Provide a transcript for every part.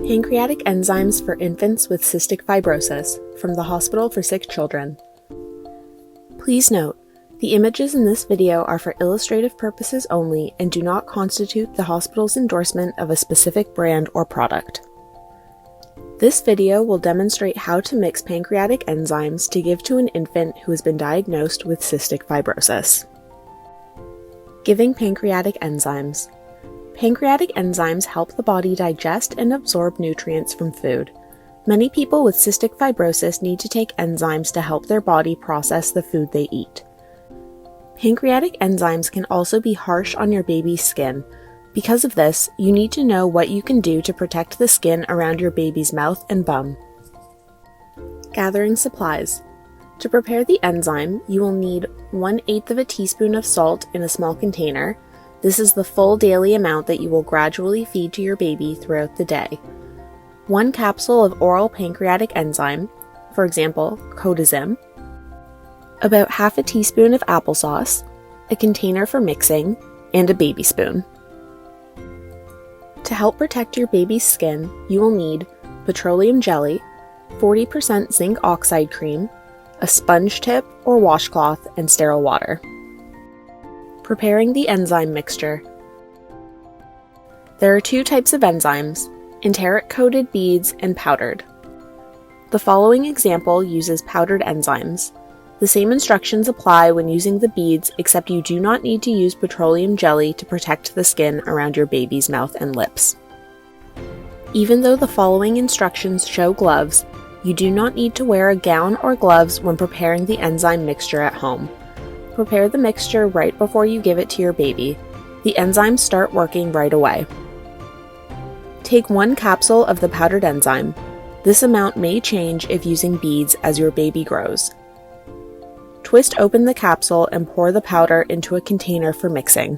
Pancreatic enzymes for infants with cystic fibrosis from the Hospital for Sick Children. Please note, the images in this video are for illustrative purposes only and do not constitute the hospital's endorsement of a specific brand or product. This video will demonstrate how to mix pancreatic enzymes to give to an infant who has been diagnosed with cystic fibrosis. Giving pancreatic enzymes. Pancreatic enzymes help the body digest and absorb nutrients from food. Many people with cystic fibrosis need to take enzymes to help their body process the food they eat. Pancreatic enzymes can also be harsh on your baby's skin. Because of this, you need to know what you can do to protect the skin around your baby's mouth and bum. Gathering supplies. To prepare the enzyme, you will need 1/8 of a teaspoon of salt in a small container. This is the full daily amount that you will gradually feed to your baby throughout the day. 1 capsule of oral pancreatic enzyme, for example, Codazim. About half a teaspoon of applesauce, a container for mixing, and a baby spoon. To help protect your baby's skin, you will need petroleum jelly, 40% zinc oxide cream, a sponge tip or washcloth, and sterile water. Preparing the enzyme mixture. There are 2 types of enzymes, enteric-coated beads and powdered. The following example uses powdered enzymes. The same instructions apply when using the beads, except you do not need to use petroleum jelly to protect the skin around your baby's mouth and lips. Even though the following instructions show gloves, you do not need to wear a gown or gloves when preparing the enzyme mixture at home. Prepare the mixture right before you give it to your baby. The enzymes start working right away. Take 1 capsule of the powdered enzyme. This amount may change if using beads as your baby grows. Twist open the capsule and pour the powder into a container for mixing.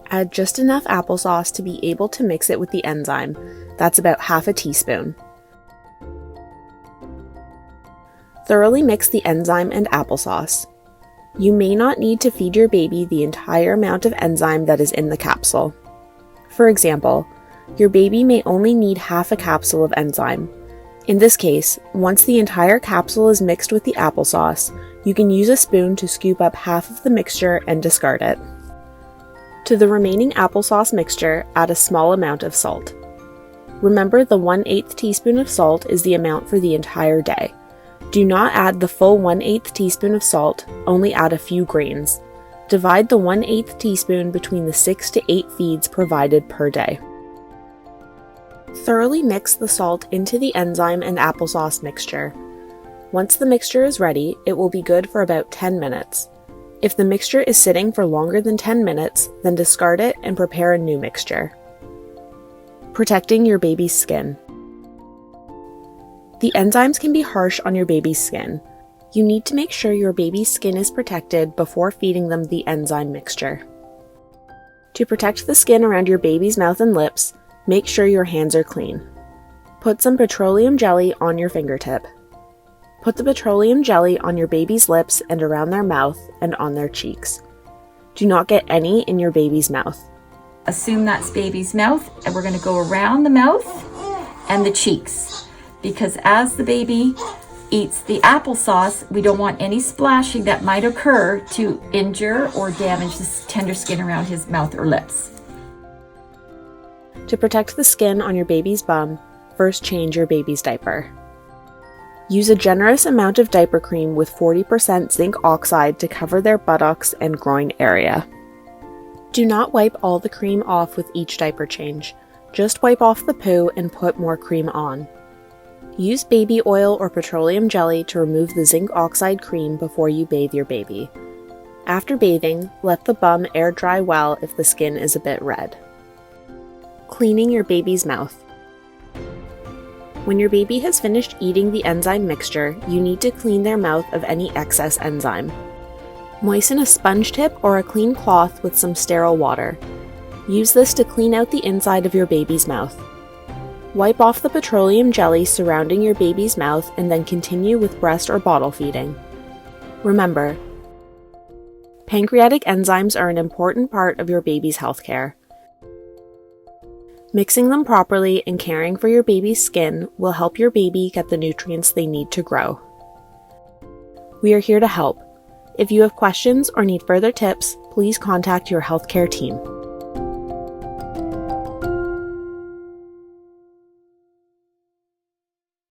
Add just enough applesauce to be able to mix it with the enzyme. That's about half a teaspoon. Thoroughly mix the enzyme and applesauce. You may not need to feed your baby the entire amount of enzyme that is in the capsule. For example, your baby may only need half a capsule of enzyme. In this case, once the entire capsule is mixed with the applesauce, you can use a spoon to scoop up half of the mixture and discard it. To the remaining applesauce mixture, add a small amount of salt. Remember, the 1/8 teaspoon of salt is the amount for the entire day. Do not add the full 1/8 teaspoon of salt, only add a few grains. Divide the 1/8 teaspoon between the 6 to 8 feeds provided per day. Thoroughly mix the salt into the enzyme and applesauce mixture. Once the mixture is ready, it will be good for about 10 minutes. If the mixture is sitting for longer than 10 minutes, then discard it and prepare a new mixture. Protecting your baby's skin. The enzymes can be harsh on your baby's skin. You need to make sure your baby's skin is protected before feeding them the enzyme mixture. To protect the skin around your baby's mouth and lips, make sure your hands are clean. Put some petroleum jelly on your fingertip. Put the petroleum jelly on your baby's lips and around their mouth and on their cheeks. Do not get any in your baby's mouth. Assume that's baby's mouth, and we're going to go around the mouth and the cheeks. Because as the baby eats the applesauce, we don't want any splashing that might occur to injure or damage the tender skin around his mouth or lips. To protect the skin on your baby's bum, first change your baby's diaper. Use a generous amount of diaper cream with 40% zinc oxide to cover their buttocks and groin area. Do not wipe all the cream off with each diaper change. Just wipe off the poo and put more cream on. Use baby oil or petroleum jelly to remove the zinc oxide cream before you bathe your baby. After bathing, let the bum air dry well if the skin is a bit red. Cleaning your baby's mouth. When your baby has finished eating the enzyme mixture, you need to clean their mouth of any excess enzyme. Moisten a sponge tip or a clean cloth with some sterile water. Use this to clean out the inside of your baby's mouth. Wipe off the petroleum jelly surrounding your baby's mouth and then continue with breast or bottle feeding. Remember, Pancreatic enzymes are an important part of your baby's healthcare. Mixing them properly and caring for your baby's skin will help your baby get the nutrients they need to grow. We are here to help. If you have questions or need further tips, please contact your healthcare team.